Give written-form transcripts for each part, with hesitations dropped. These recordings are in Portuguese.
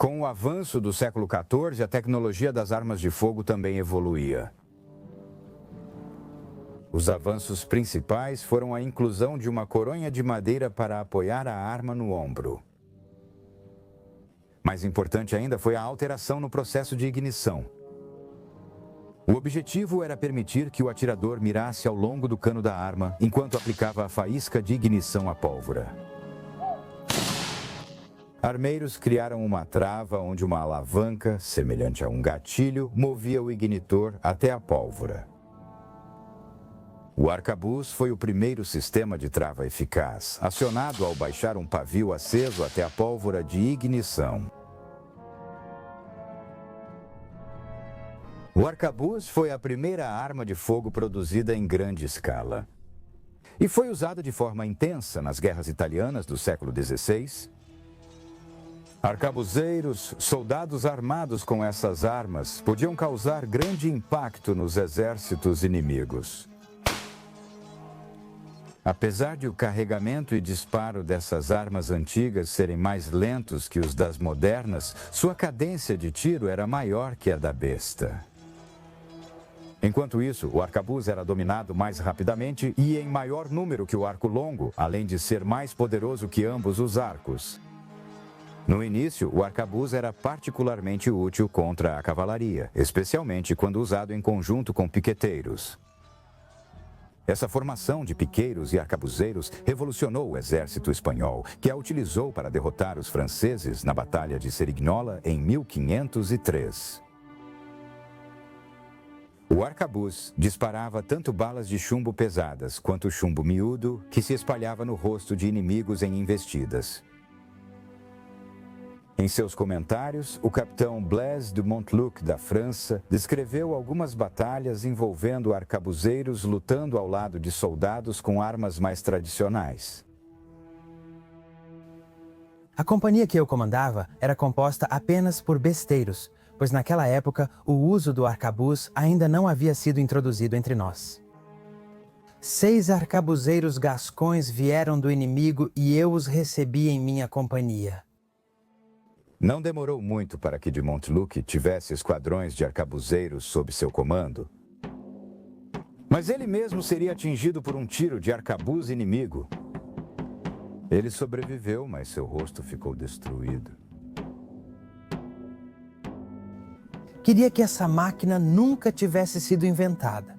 Com o avanço do século XIV, a tecnologia das armas de fogo também evoluía. Os avanços principais foram a inclusão de uma coronha de madeira para apoiar a arma no ombro. Mais importante ainda foi a alteração no processo de ignição. O objetivo era permitir que o atirador mirasse ao longo do cano da arma enquanto aplicava a faísca de ignição à pólvora. Armeiros criaram uma trava onde uma alavanca, semelhante a um gatilho, movia o ignitor até a pólvora. O arcabuz foi o primeiro sistema de trava eficaz, acionado ao baixar um pavio aceso até a pólvora de ignição. O arcabuz foi a primeira arma de fogo produzida em grande escala. E foi usada de forma intensa nas guerras italianas do século XVI. Arcabuzeiros, soldados armados com essas armas, podiam causar grande impacto nos exércitos inimigos. Apesar de o carregamento e disparo dessas armas antigas serem mais lentos que os das modernas, sua cadência de tiro era maior que a da besta. Enquanto isso, o arcabuz era dominado mais rapidamente e em maior número que o arco longo, além de ser mais poderoso que ambos os arcos. No início, o arcabuz era particularmente útil contra a cavalaria, especialmente quando usado em conjunto com piqueteiros. Essa formação de piqueiros e arcabuzeiros revolucionou o exército espanhol, que a utilizou para derrotar os franceses na Batalha de Cerignola em 1503. O arcabuz disparava tanto balas de chumbo pesadas quanto chumbo miúdo que se espalhava no rosto de inimigos em investidas. Em seus comentários, o capitão Blaise de Montluc, da França, descreveu algumas batalhas envolvendo arcabuzeiros lutando ao lado de soldados com armas mais tradicionais. A companhia que eu comandava era composta apenas por besteiros, pois naquela época o uso do arcabuz ainda não havia sido introduzido entre nós. 6 arcabuzeiros gascões vieram do inimigo e eu os recebi em minha companhia. Não demorou muito para que de Montluc tivesse esquadrões de arcabuzeiros sob seu comando. Mas ele mesmo seria atingido por um tiro de arcabuz inimigo. Ele sobreviveu, mas seu rosto ficou destruído. Queria que essa máquina nunca tivesse sido inventada.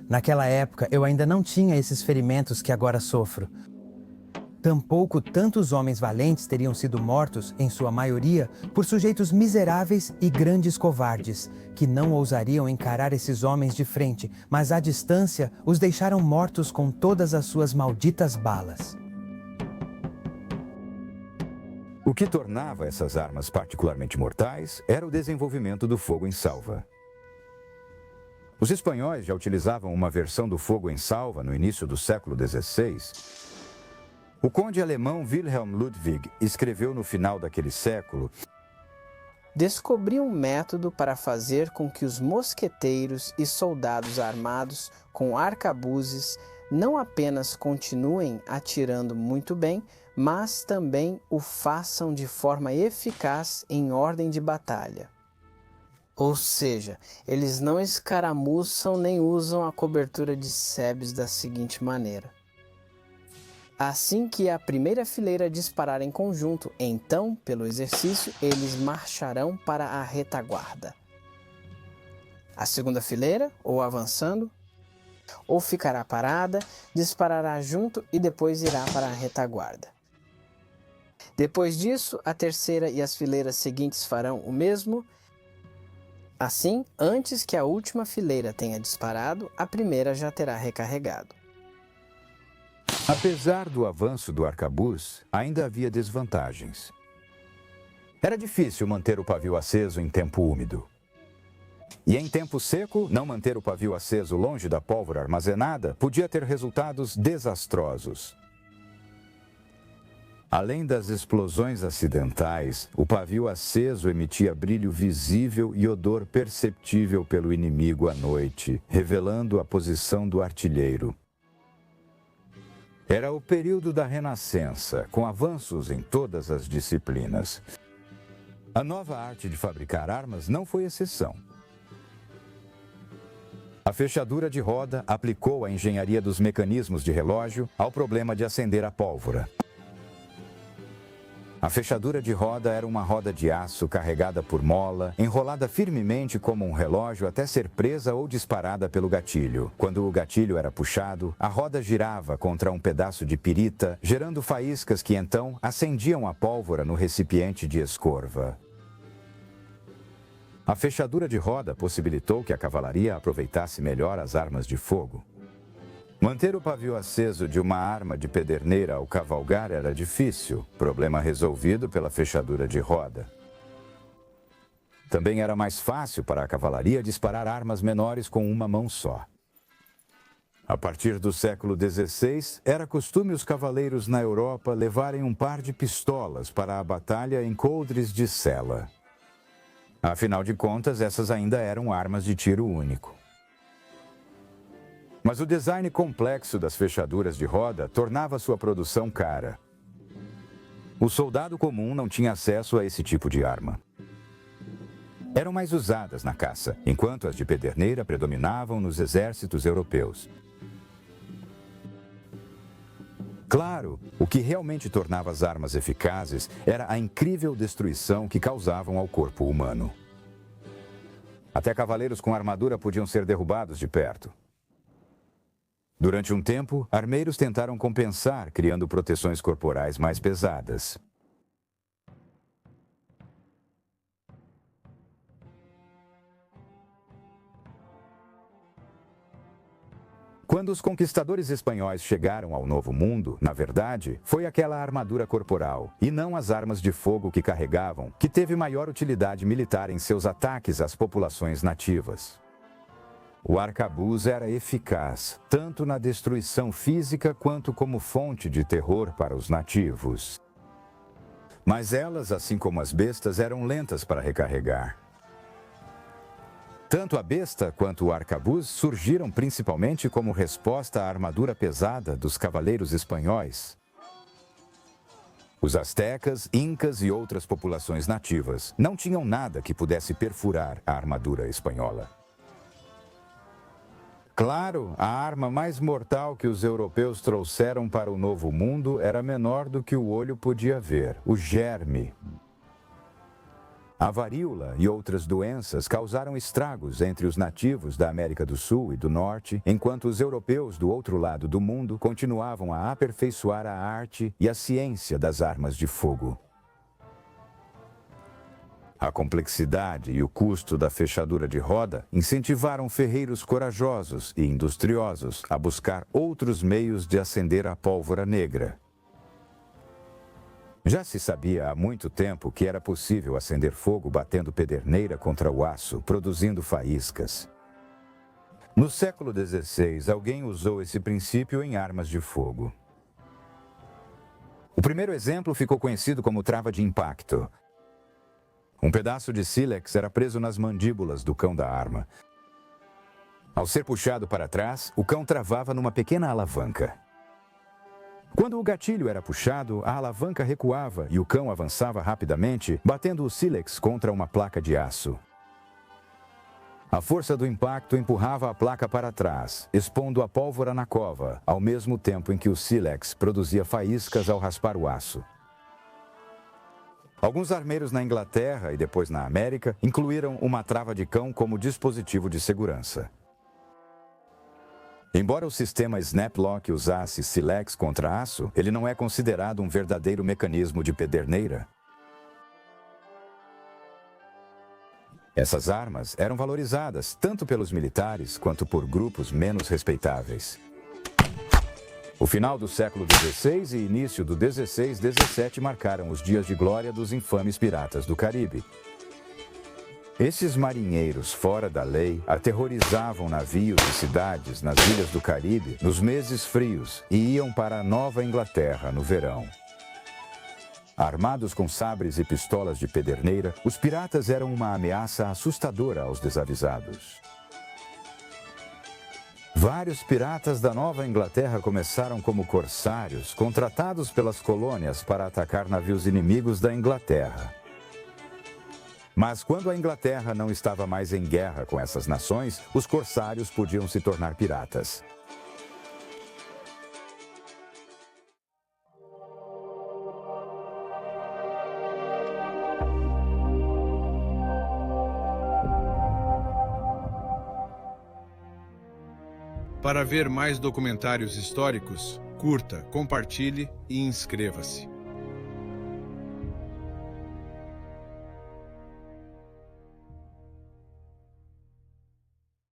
Naquela época, eu ainda não tinha esses ferimentos que agora sofro. Tampouco tantos homens valentes teriam sido mortos, em sua maioria, por sujeitos miseráveis e grandes covardes, que não ousariam encarar esses homens de frente, mas à distância os deixaram mortos com todas as suas malditas balas. O que tornava essas armas particularmente mortais era o desenvolvimento do fogo em salva. Os espanhóis já utilizavam uma versão do fogo em salva no início do século XVI. O conde alemão Wilhelm Ludwig escreveu no final daquele século: descobri um método para fazer com que os mosqueteiros e soldados armados com arcabuzes não apenas continuem atirando muito bem, mas também o façam de forma eficaz em ordem de batalha. Ou seja, eles não escaramuçam nem usam a cobertura de sebes da seguinte maneira. Assim que a primeira fileira disparar em conjunto, então, pelo exercício, eles marcharão para a retaguarda. A segunda fileira, ou avançando, ou ficará parada, disparará junto e depois irá para a retaguarda. Depois disso, a terceira e as fileiras seguintes farão o mesmo. Assim, antes que a última fileira tenha disparado, a primeira já terá recarregado. Apesar do avanço do arcabuz, ainda havia desvantagens. Era difícil manter o pavio aceso em tempo úmido. E em tempo seco, não manter o pavio aceso longe da pólvora armazenada podia ter resultados desastrosos. Além das explosões acidentais, o pavio aceso emitia brilho visível e odor perceptível pelo inimigo à noite, revelando a posição do artilheiro. Era o período da Renascença, com avanços em todas as disciplinas. A nova arte de fabricar armas não foi exceção. A fechadura de roda aplicou a engenharia dos mecanismos de relógio ao problema de acender a pólvora. A fechadura de roda era uma roda de aço carregada por mola, enrolada firmemente como um relógio até ser presa ou disparada pelo gatilho. Quando o gatilho era puxado, a roda girava contra um pedaço de pirita, gerando faíscas que então acendiam a pólvora no recipiente de escorva. A fechadura de roda possibilitou que a cavalaria aproveitasse melhor as armas de fogo. Manter o pavio aceso de uma arma de pederneira ao cavalgar era difícil, problema resolvido pela fechadura de roda. Também era mais fácil para a cavalaria disparar armas menores com uma mão só. A partir do século XVI, era costume os cavaleiros na Europa levarem um par de pistolas para a batalha em coldres de sela. Afinal de contas, essas ainda eram armas de tiro único. Mas o design complexo das fechaduras de roda tornava sua produção cara. O soldado comum não tinha acesso a esse tipo de arma. Eram mais usadas na caça, enquanto as de pederneira predominavam nos exércitos europeus. Claro, o que realmente tornava as armas eficazes era a incrível destruição que causavam ao corpo humano. Até cavaleiros com armadura podiam ser derrubados de perto. Durante um tempo, armeiros tentaram compensar, criando proteções corporais mais pesadas. Quando os conquistadores espanhóis chegaram ao Novo Mundo, na verdade, foi aquela armadura corporal, e não as armas de fogo que carregavam, que teve maior utilidade militar em seus ataques às populações nativas. O arcabuz era eficaz, tanto na destruição física quanto como fonte de terror para os nativos. Mas elas, assim como as bestas, eram lentas para recarregar. Tanto a besta quanto o arcabuz surgiram principalmente como resposta à armadura pesada dos cavaleiros espanhóis. Os astecas, incas e outras populações nativas não tinham nada que pudesse perfurar a armadura espanhola. Claro, a arma mais mortal que os europeus trouxeram para o Novo Mundo era menor do que o olho podia ver, o germe. A varíola e outras doenças causaram estragos entre os nativos da América do Sul e do Norte, enquanto os europeus do outro lado do mundo continuavam a aperfeiçoar a arte e a ciência das armas de fogo. A complexidade e o custo da fechadura de roda incentivaram ferreiros corajosos e industriosos a buscar outros meios de acender a pólvora negra. Já se sabia há muito tempo que era possível acender fogo batendo pederneira contra o aço, produzindo faíscas. No século XVI, alguém usou esse princípio em armas de fogo. O primeiro exemplo ficou conhecido como trava de impacto. Um pedaço de sílex era preso nas mandíbulas do cão da arma. Ao ser puxado para trás, o cão travava numa pequena alavanca. Quando o gatilho era puxado, a alavanca recuava e o cão avançava rapidamente, batendo o sílex contra uma placa de aço. A força do impacto empurrava a placa para trás, expondo a pólvora na cova, ao mesmo tempo em que o sílex produzia faíscas ao raspar o aço. Alguns armeiros na Inglaterra e depois na América incluíram uma trava de cão como dispositivo de segurança. Embora o sistema Snaplock usasse sílex contra aço, ele não é considerado um verdadeiro mecanismo de pederneira. Essas armas eram valorizadas tanto pelos militares quanto por grupos menos respeitáveis. O final do século XVI e início do XVI-XVII marcaram os dias de glória dos infames piratas do Caribe. Esses marinheiros fora da lei aterrorizavam navios e cidades nas ilhas do Caribe nos meses frios e iam para a Nova Inglaterra no verão. Armados com sabres e pistolas de pederneira, os piratas eram uma ameaça assustadora aos desavisados. Vários piratas da Nova Inglaterra começaram como corsários, contratados pelas colônias para atacar navios inimigos da Inglaterra. Mas quando a Inglaterra não estava mais em guerra com essas nações, os corsários podiam se tornar piratas. Para ver mais documentários históricos, curta, compartilhe e inscreva-se.